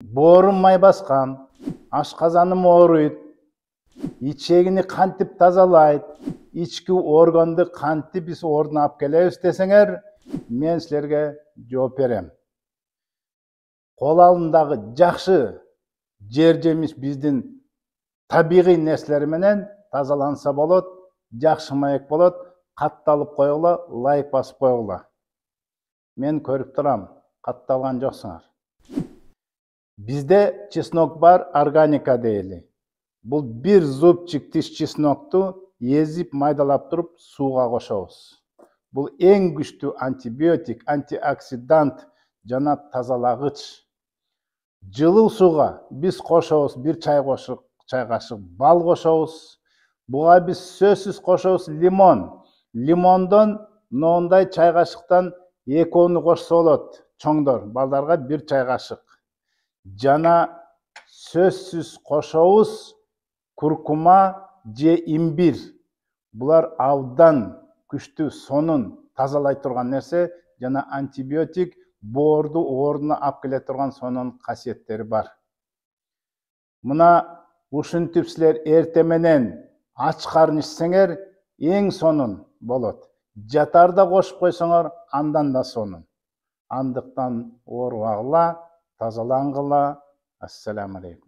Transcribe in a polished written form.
Боорум май баскан, ашказаным ооруйт, ичегини кантип тазалайт, ички органды кантип биз ордуна алып келебиз десеңер, мен силерге жооп берем. Кол алдындагы жакшы жер жемиш биздин табигый нерселер менен тазаланса болот, жакшы маек болот, катталып койгула, лайк басып койгула. Мен көрүп турам, катталган жоксуңар. Bizde чеснок бар, органика дейли. Бул бир зубчик тиш чеснокту езип майдалап туруп сууга кошобуз. Бул эң күчтүү антибиотик, антиоксидант жана тазалагыч. Жылуу сууга биз кошобуз бир чай кашык бал кошобуз. Буга биз сөзсүз кошобуз лимон. Лимондон ноондай чай кашыктан 2-10 кошсо болот. Чоңдор балдарга бир чай кашык. Жана сөзсүз кошобуз куркума же имбир. Булар абдан күчтүү сонун тазалай турган нерсе жана антибиотик боорду ордуна алып келе турган сонун касиеттери бар. Мына ушинтип силер эрте менен ач карын ичсеңер эң сонун болот. Жатарда кошуп койсоңор андан да сонун. Андыктан оорубагыла, тазалангыла. Ассаламу алейкум.